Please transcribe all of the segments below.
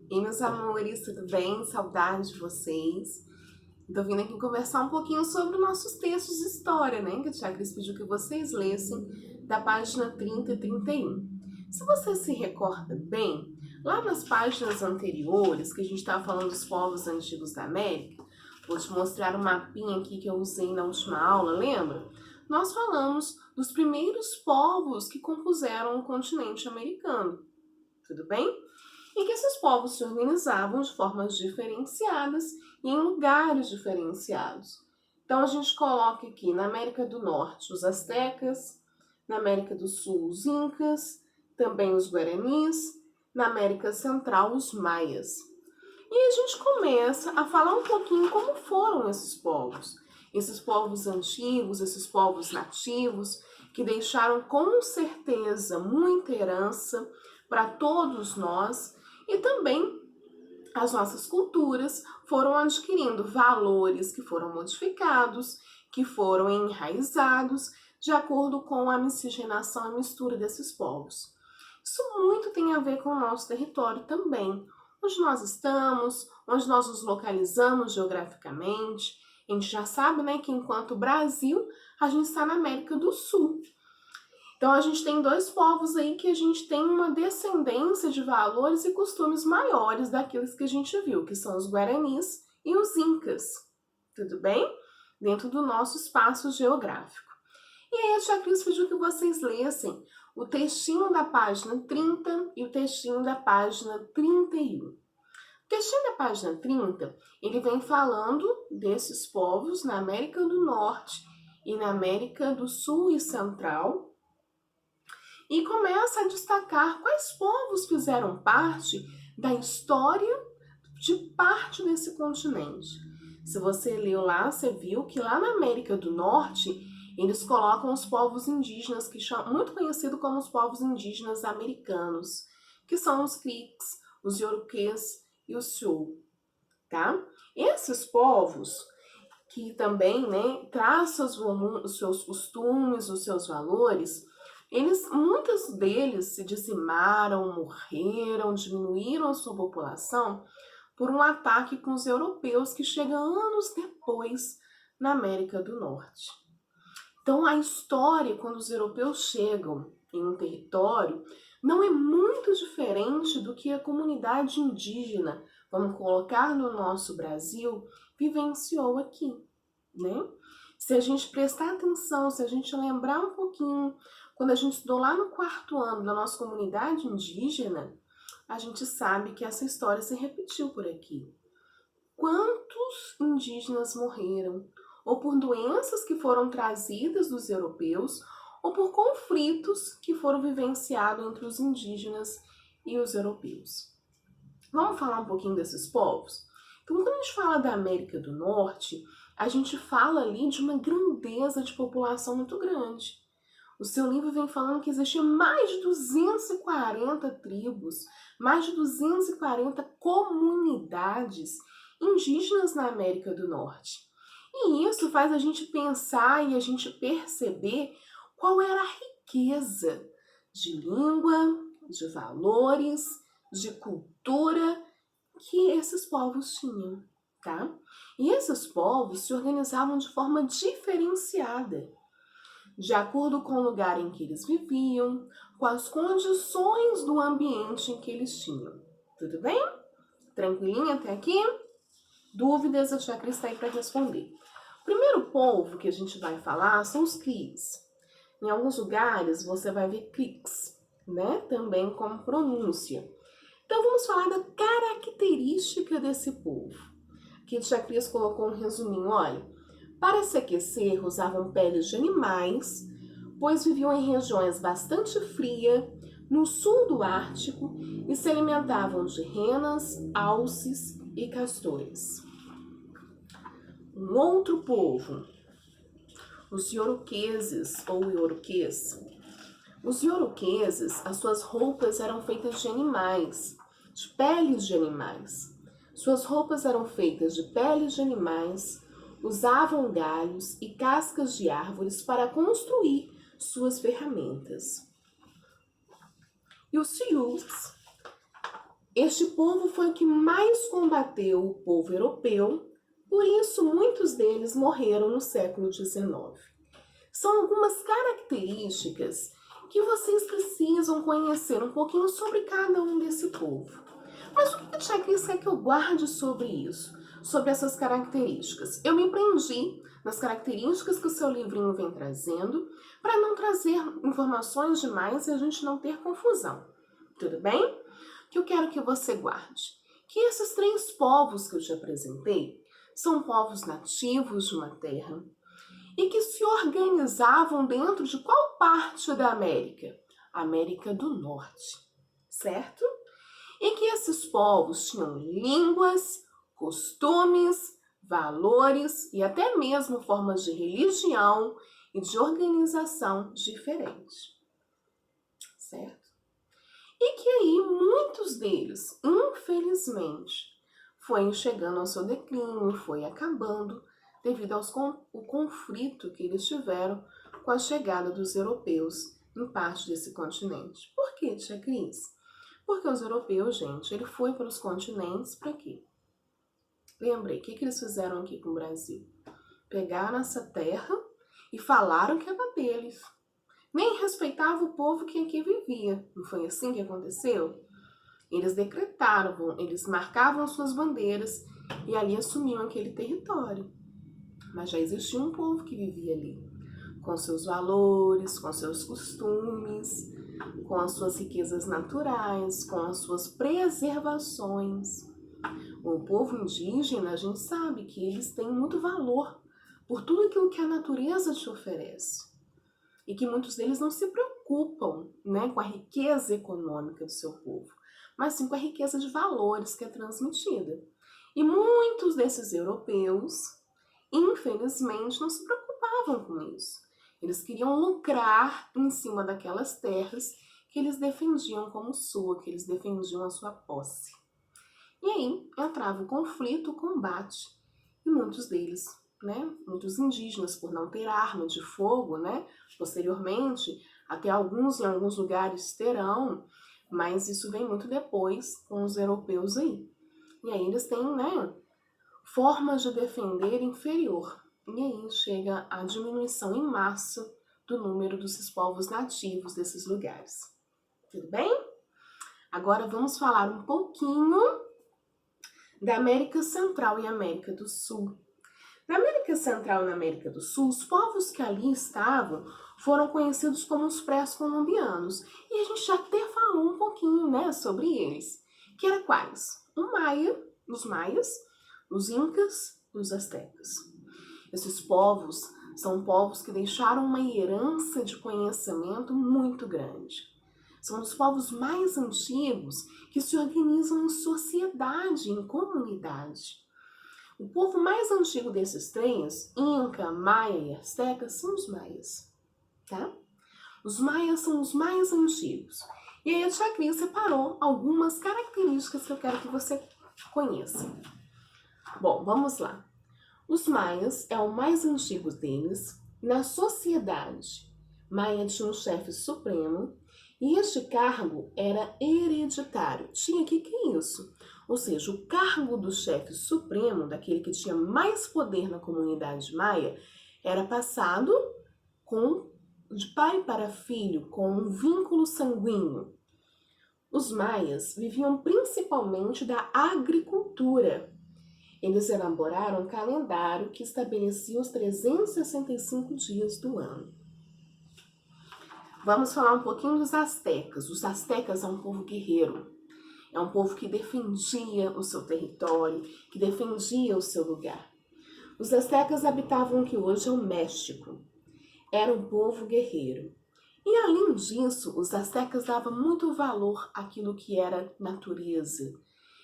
E meus amores, tudo bem? Saudade de vocês. Tô vindo aqui conversar um pouquinho sobre nossos textos de história, né? Que a Tia Cris pediu que vocês lessem da página 30 e 31. Se você se recorda bem, lá nas páginas anteriores, que a gente estava falando dos povos antigos da América, vou te mostrar um mapinha aqui que eu usei na última aula, lembra? Nós falamos dos primeiros povos que compuseram o continente americano, tudo bem? E que esses povos se organizavam de formas diferenciadas e em lugares diferenciados. Então a gente coloca aqui na América do Norte os astecas, na América do Sul os incas, também os guaranis, na América Central os maias. E a gente começa a falar um pouquinho como foram esses povos antigos, esses povos nativos, que deixaram com certeza muita herança para todos nós, e também as nossas culturas foram adquirindo valores que foram modificados, que foram enraizados de acordo com a miscigenação e mistura desses povos. Isso muito tem a ver com o nosso território também, onde nós estamos, onde nós nos localizamos geograficamente. A gente já sabe, né, que enquanto Brasil, a gente está na América do Sul. Então a gente tem dois povos aí que a gente tem uma descendência de valores e costumes maiores daqueles que a gente viu, que são os guaranis e os incas. Tudo bem? Dentro do nosso espaço geográfico. E aí a Tia Cris pediu que vocês lessem o textinho da página 30 e o textinho da página 31. O textinho da página 30, ele vem falando desses povos na América do Norte e na América do Sul e Central, e começa a destacar quais povos fizeram parte da história de parte desse continente. Se você leu lá, você viu que lá na América do Norte, eles colocam os povos indígenas, que são muito conhecidos como os povos indígenas americanos, que são os Creeks, os Iroquês e os Sioux, tá? Esses povos que também, né, trazem os seus costumes, os seus valores, muitos deles se dizimaram, morreram, diminuíram a sua população por um ataque com os europeus que chega anos depois na América do Norte. Então a história, quando os europeus chegam em um território, não é muito diferente do que a comunidade indígena, vamos colocar no nosso Brasil, vivenciou aqui, né? Se a gente prestar atenção, se a gente lembrar um pouquinho, quando a gente estudou lá no 4º ano da nossa comunidade indígena, a gente sabe que essa história se repetiu por aqui. Quantos indígenas morreram? Ou por doenças que foram trazidas dos europeus, ou por conflitos que foram vivenciados entre os indígenas e os europeus. Vamos falar um pouquinho desses povos? Então, quando a gente fala da América do Norte, a gente fala ali de uma grandeza de população muito grande. O seu livro vem falando que existiam mais de 240 tribos, mais de 240 comunidades indígenas na América do Norte. E isso faz a gente pensar e a gente perceber qual era a riqueza de língua, de valores, de cultura que esses povos tinham, tá? E esses povos se organizavam de forma diferenciada, de acordo com o lugar em que eles viviam, com as condições do ambiente em que eles tinham. Tudo bem? Tranquilinho até aqui? Dúvidas, a Tia Cris está aí para responder. O primeiro povo que a gente vai falar são os Creeks. Em alguns lugares você vai ver Creeks, né? Também como pronúncia. Então vamos falar da característica desse povo. Aqui a Tia Cris colocou um resuminho, olha. Para se aquecer, usavam peles de animais, pois viviam em regiões bastante frias, no sul do Ártico, e se alimentavam de renas, alces e castores. Um outro povo, os iroqueses ou iroquês. Os iroqueses, as suas roupas eram feitas de animais, de peles de animais. Suas roupas eram feitas de peles de animais, usavam galhos e cascas de árvores para construir suas ferramentas. E os Sioux Este povo foi o que mais combateu o povo europeu, por isso muitos deles morreram no século XIX. São algumas características que vocês precisam conhecer um pouquinho sobre cada um desse povo. Mas o que a Tia Cris quer que eu guarde sobre isso? Sobre essas características? Eu me prendi nas características que o seu livrinho vem trazendo, para não trazer informações demais e a gente não ter confusão. Tudo bem? O que eu quero que você guarde? Que esses 3 povos que eu te apresentei são povos nativos de uma terra e que se organizavam dentro de qual parte da América? América do Norte, certo? E que esses povos tinham línguas, costumes, valores e até mesmo formas de religião e de organização diferentes, certo? E que aí muitos deles, infelizmente, foi chegando ao seu declínio, foi acabando devido ao conflito que eles tiveram com a chegada dos europeus em parte desse continente. Por que, Tia Cris? Porque os europeus, gente, ele foi para os continentes para quê? Lembrei, o que eles fizeram aqui com o Brasil? Pegaram essa terra e falaram que era deles. Nem respeitava o povo que aqui vivia. Não foi assim que aconteceu? Eles decretaram, eles marcavam suas bandeiras e ali assumiam aquele território. Mas já existia um povo que vivia ali, com seus valores, com seus costumes, com as suas riquezas naturais, com as suas preservações. O povo indígena, a gente sabe que eles têm muito valor por tudo aquilo que a natureza te oferece. E que muitos deles não se preocupam, né, com a riqueza econômica do seu povo, mas sim com a riqueza de valores que é transmitida. E muitos desses europeus, infelizmente, não se preocupavam com isso. Eles queriam lucrar em cima daquelas terras que eles defendiam como sua, que eles defendiam a sua posse. E aí entrava o conflito, o combate, e muitos deles, né, muitos indígenas, por não ter arma de fogo, né, posteriormente, até alguns em alguns lugares terão, mas isso vem muito depois com os europeus aí. E aí eles têm, né, formas de defender inferior. E aí chega a diminuição em massa do número dos povos nativos desses lugares. Tudo bem? Agora vamos falar um pouquinho da América Central e América do Sul. Na América Central e na América do Sul, os povos que ali estavam foram conhecidos como os pré-colombianos. E a gente já até falou um pouquinho, né, sobre eles. Que eram quais? Os maias, os incas e os astecas. Esses povos são povos que deixaram uma herança de conhecimento muito grande. São os povos mais antigos que se organizam em sociedade, em comunidade. O povo mais antigo desses 3, Inca, Maia e Azteca, são os maias, tá? Os maias são os mais antigos. E aí a Tia Cris separou algumas características que eu quero que você conheça. Bom, vamos lá. Os maias é o mais antigo deles. Na sociedade, Maia tinha um chefe supremo e este cargo era hereditário. Tinha que é isso? Ou seja, o cargo do chefe supremo, daquele que tinha mais poder na comunidade maia, era passado de pai para filho, com um vínculo sanguíneo. Os maias viviam principalmente da agricultura. Eles elaboraram um calendário que estabelecia os 365 dias do ano. Vamos falar um pouquinho dos astecas. Os astecas é um povo guerreiro. É um povo que defendia o seu território, que defendia o seu lugar. Os astecas habitavam o que hoje é o México. Era um povo guerreiro. E além disso, os astecas davam muito valor àquilo que era natureza.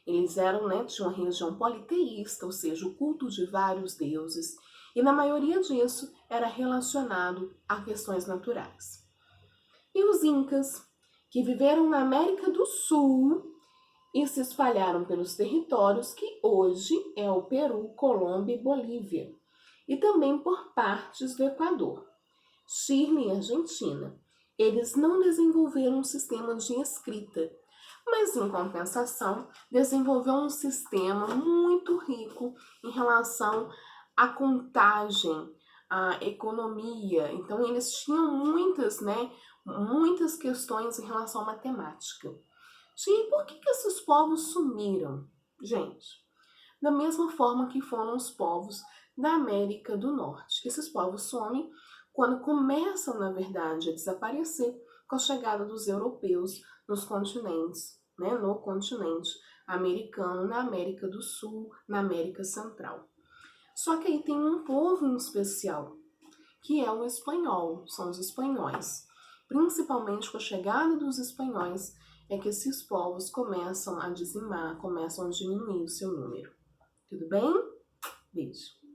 Eles eram, né, tinham uma religião politeísta, ou seja, o culto de vários deuses. E na maioria disso era relacionado a questões naturais. E os incas, que viveram na América do Sul e se espalharam pelos territórios que hoje é o Peru, Colômbia e Bolívia, e também por partes do Equador, Chile e Argentina. Eles não desenvolveram um sistema de escrita, mas em compensação desenvolveu um sistema muito rico em relação à contagem, à economia. Então eles tinham muitas questões em relação à matemática. E por que esses povos sumiram? Gente, da mesma forma que foram os povos da América do Norte. Esses povos somem quando começam, na verdade, a desaparecer com a chegada dos europeus nos continentes, no continente americano, na América do Sul, na América Central. Só que aí tem um povo em especial, que é o espanhol, são os espanhóis. Principalmente com a chegada dos espanhóis é que esses povos começam a dizimar, começam a diminuir o seu número. Tudo bem? Beijo.